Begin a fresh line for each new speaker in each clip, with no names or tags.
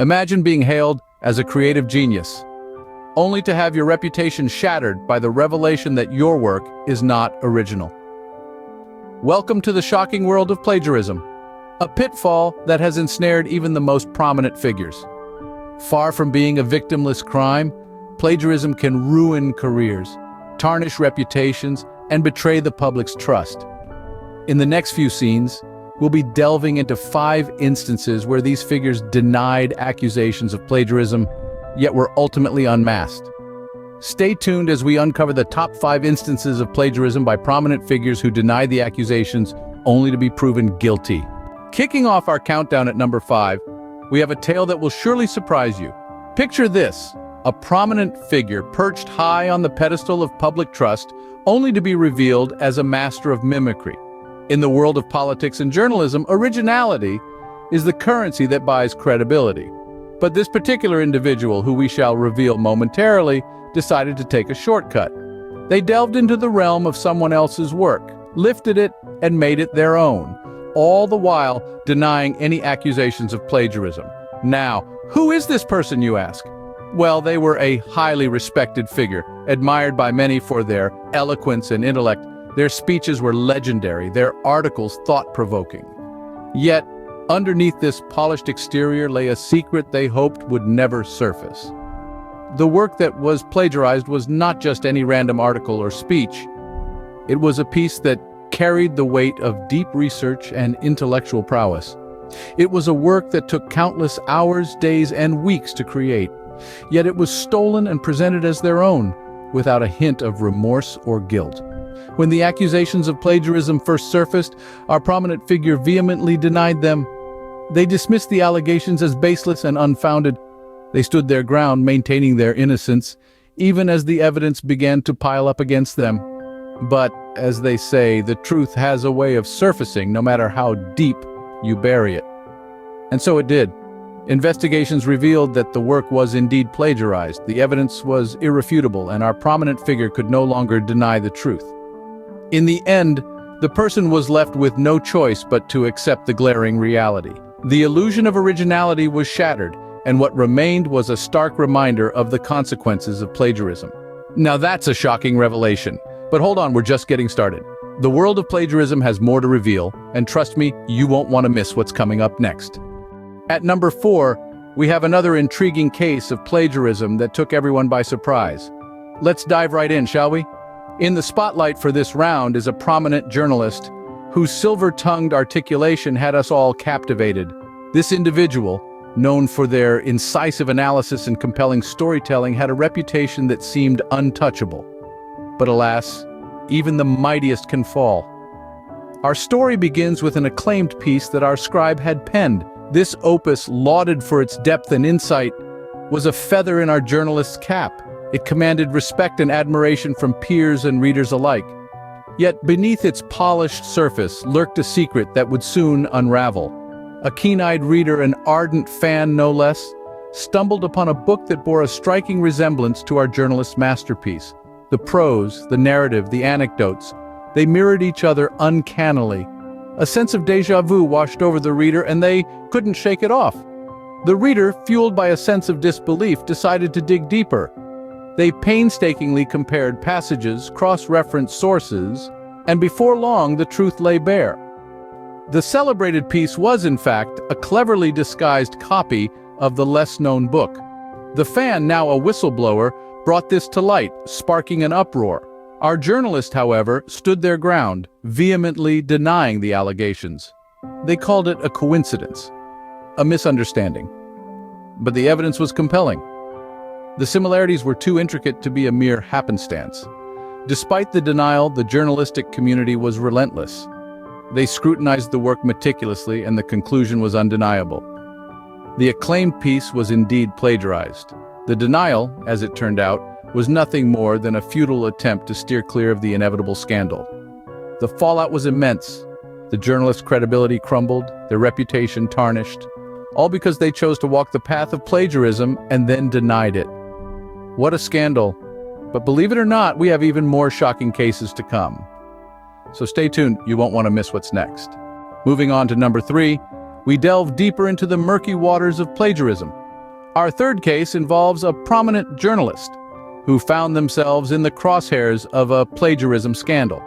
Imagine being hailed as a creative genius, only to have your reputation shattered by the revelation that your work is not original. Welcome to the shocking world of plagiarism, a pitfall that has ensnared even the most prominent figures. Far from being a victimless crime, plagiarism can ruin careers, tarnish reputations, and betray the public's trust. In the next few scenes, we'll be delving into 5 instances where these figures denied accusations of plagiarism, yet were ultimately unmasked. Stay tuned as we uncover the top 5 instances of plagiarism by prominent figures who denied the accusations only to be proven guilty. Kicking off our countdown at number 5, we have a tale that will surely surprise you. Picture this: a prominent figure perched high on the pedestal of public trust, only to be revealed as a master of mimicry. In the world of politics and journalism, originality is the currency that buys credibility. But this particular individual, who we shall reveal momentarily, decided to take a shortcut. They delved into the realm of someone else's work, lifted it, and made it their own, all the while denying any accusations of plagiarism. Now, who is this person, you ask? Well, they were a highly respected figure, admired by many for their eloquence and intellect. Their speeches were legendary, their articles thought-provoking. Yet, underneath this polished exterior lay a secret they hoped would never surface. The work that was plagiarized was not just any random article or speech. It was a piece that carried the weight of deep research and intellectual prowess. It was a work that took countless hours, days, and weeks to create. Yet it was stolen and presented as their own, without a hint of remorse or guilt. When the accusations of plagiarism first surfaced, our prominent figure vehemently denied them. They dismissed the allegations as baseless and unfounded. They stood their ground, maintaining their innocence, even as the evidence began to pile up against them. But, as they say, the truth has a way of surfacing no matter how deep you bury it. And so it did. Investigations revealed that the work was indeed plagiarized. The evidence was irrefutable, and our prominent figure could no longer deny the truth. In the end, the person was left with no choice but to accept the glaring reality. The illusion of originality was shattered, and what remained was a stark reminder of the consequences of plagiarism. Now that's a shocking revelation. But hold on, we're just getting started. The world of plagiarism has more to reveal, and trust me, you won't want to miss what's coming up next. At number 4, we have another intriguing case of plagiarism that took everyone by surprise. Let's dive right in, shall we? In the spotlight for this round is a prominent journalist whose silver-tongued articulation had us all captivated. This individual, known for their incisive analysis and compelling storytelling, had a reputation that seemed untouchable. But alas, even the mightiest can fall. Our story begins with an acclaimed piece that our scribe had penned. This opus, lauded for its depth and insight, was a feather in our journalist's cap. It commanded respect and admiration from peers and readers alike. Yet beneath its polished surface lurked a secret that would soon unravel. A keen-eyed reader, an ardent fan no less, stumbled upon a book that bore a striking resemblance to our journalist's masterpiece. The prose, the narrative, the anecdotes, they mirrored each other uncannily. A sense of déjà vu washed over the reader, and they couldn't shake it off. The reader, fueled by a sense of disbelief, decided to dig deeper. They painstakingly compared passages, cross-referenced sources, and before long the truth lay bare. The celebrated piece was, in fact, a cleverly disguised copy of the less-known book. The fan, now a whistleblower, brought this to light, sparking an uproar. Our journalist, however, stood their ground, vehemently denying the allegations. They called it a coincidence, a misunderstanding. But the evidence was compelling. The similarities were too intricate to be a mere happenstance. Despite the denial, the journalistic community was relentless. They scrutinized the work meticulously, and the conclusion was undeniable. The acclaimed piece was indeed plagiarized. The denial, as it turned out, was nothing more than a futile attempt to steer clear of the inevitable scandal. The fallout was immense. The journalists' credibility crumbled, their reputation tarnished, all because they chose to walk the path of plagiarism and then denied it. What a scandal. But believe it or not, we have even more shocking cases to come. So stay tuned, you won't want to miss what's next. Moving on to number 3, we delve deeper into the murky waters of plagiarism. Our third case involves a prominent journalist who found themselves in the crosshairs of a plagiarism scandal.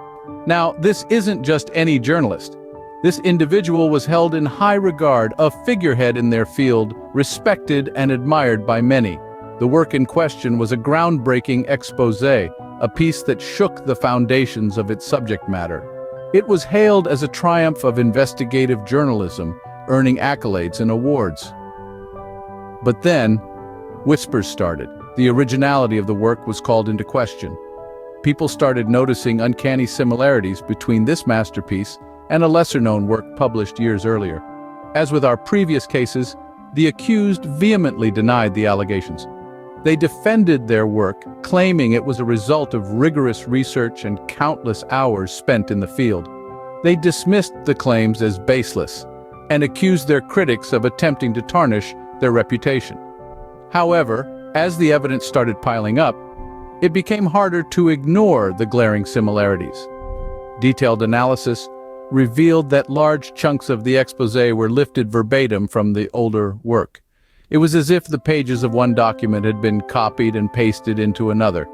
Now, this isn't just any journalist. This individual was held in high regard, a figurehead in their field, respected and admired by many. The work in question was a groundbreaking exposé, a piece that shook the foundations of its subject matter. It was hailed as a triumph of investigative journalism, earning accolades and awards. But then, whispers started. The originality of the work was called into question. People started noticing uncanny similarities between this masterpiece and a lesser-known work published years earlier. As with our previous cases, the accused vehemently denied the allegations. They defended their work, claiming it was a result of rigorous research and countless hours spent in the field. They dismissed the claims as baseless and accused their critics of attempting to tarnish their reputation. However, as the evidence started piling up, it became harder to ignore the glaring similarities. Detailed analysis revealed that large chunks of the exposé were lifted verbatim from the older work. It was as if the pages of one document had been copied and pasted into another.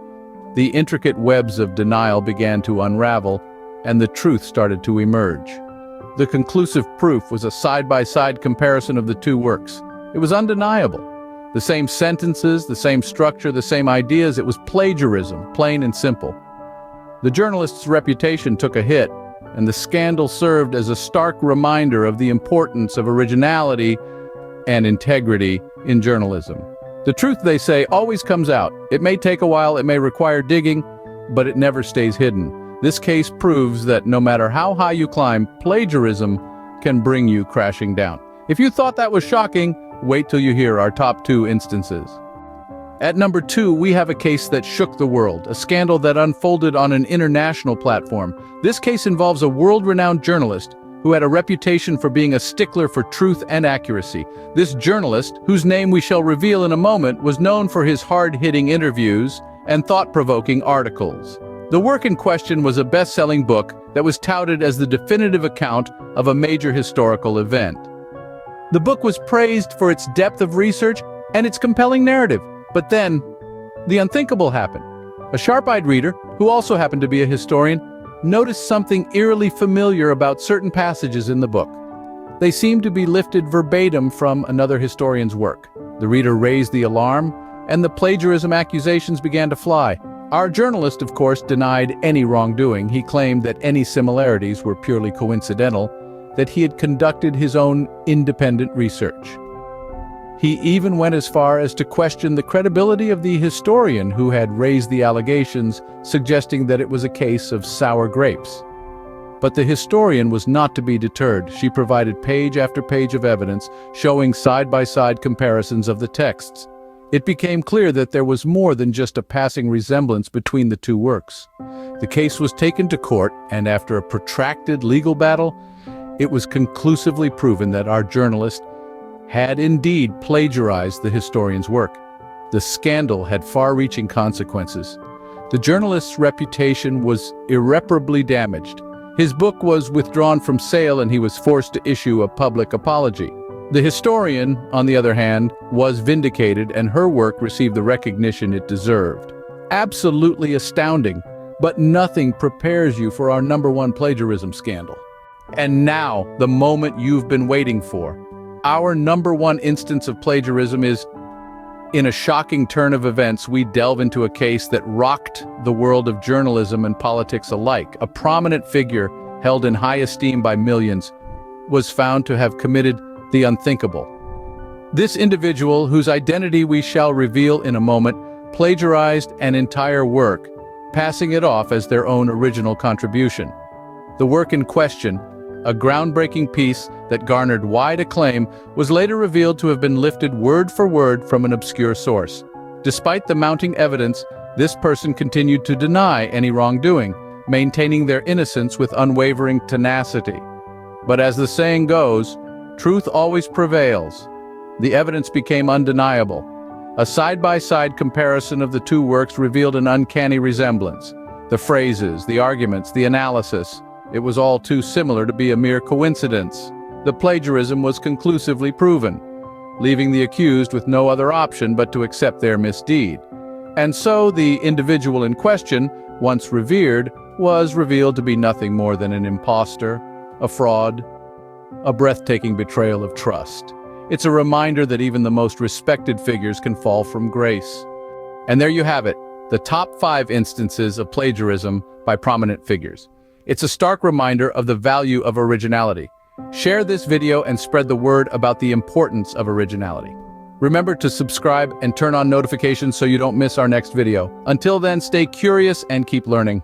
The intricate webs of denial began to unravel, and the truth started to emerge. The conclusive proof was a side-by-side comparison of the two works. It was undeniable. The same sentences, the same structure, the same ideas. It was plagiarism, plain and simple. The journalist's reputation took a hit, and the scandal served as a stark reminder of the importance of originality and integrity in journalism. The truth, they say, always comes out. It may take a while, it may require digging, but it never stays hidden. This case proves that no matter how high you climb, plagiarism can bring you crashing down. If you thought that was shocking, wait till you hear our top 2 instances. At number 2, we have a case that shook the world, a scandal that unfolded on an international platform. This case involves a world-renowned journalist who had a reputation for being a stickler for truth and accuracy. This journalist, whose name we shall reveal in a moment, was known for his hard-hitting interviews and thought-provoking articles. The work in question was a best-selling book that was touted as the definitive account of a major historical event. The book was praised for its depth of research and its compelling narrative. But then, the unthinkable happened. A sharp-eyed reader, who also happened to be a historian, noticed something eerily familiar about certain passages in the book. They seemed to be lifted verbatim from another historian's work. The reader raised the alarm, and the plagiarism accusations began to fly. Our journalist, of course, denied any wrongdoing. He claimed that any similarities were purely coincidental, that he had conducted his own independent research. He even went as far as to question the credibility of the historian who had raised the allegations, suggesting that it was a case of sour grapes. But the historian was not to be deterred. She provided page after page of evidence, showing side-by-side comparisons of the texts. It became clear that there was more than just a passing resemblance between the two works. The case was taken to court, and after a protracted legal battle, it was conclusively proven that our journalist had indeed plagiarized the historian's work. The scandal had far-reaching consequences. The journalist's reputation was irreparably damaged. His book was withdrawn from sale, and he was forced to issue a public apology. The historian, on the other hand, was vindicated, and her work received the recognition it deserved. Absolutely astounding, but nothing prepares you for our #1 plagiarism scandal. And now, the moment you've been waiting for. Our #1 instance of plagiarism is, in a shocking turn of events, we delve into a case that rocked the world of journalism and politics alike. A prominent figure, held in high esteem by millions, was found to have committed the unthinkable. This individual, whose identity we shall reveal in a moment, plagiarized an entire work, passing it off as their own original contribution. The work in question, a groundbreaking piece that garnered wide acclaim, was later revealed to have been lifted word for word from an obscure source. Despite the mounting evidence, this person continued to deny any wrongdoing, maintaining their innocence with unwavering tenacity. But as the saying goes, truth always prevails. The evidence became undeniable. A side-by-side comparison of the two works revealed an uncanny resemblance. The phrases, the arguments, the analysis, it was all too similar to be a mere coincidence. The plagiarism was conclusively proven. leaving the accused with no other option but to accept their misdeed. And so the individual in question, once revered, was revealed to be nothing more than an impostor, a fraud, a breathtaking betrayal of trust. It's a reminder that even the most respected figures can fall from grace. And there you have it, the top 5 instances of plagiarism by prominent figures. It's a stark reminder of the value of originality. Share this video and spread the word about the importance of originality. Remember to subscribe and turn on notifications so you don't miss our next video. Until then, stay curious and keep learning.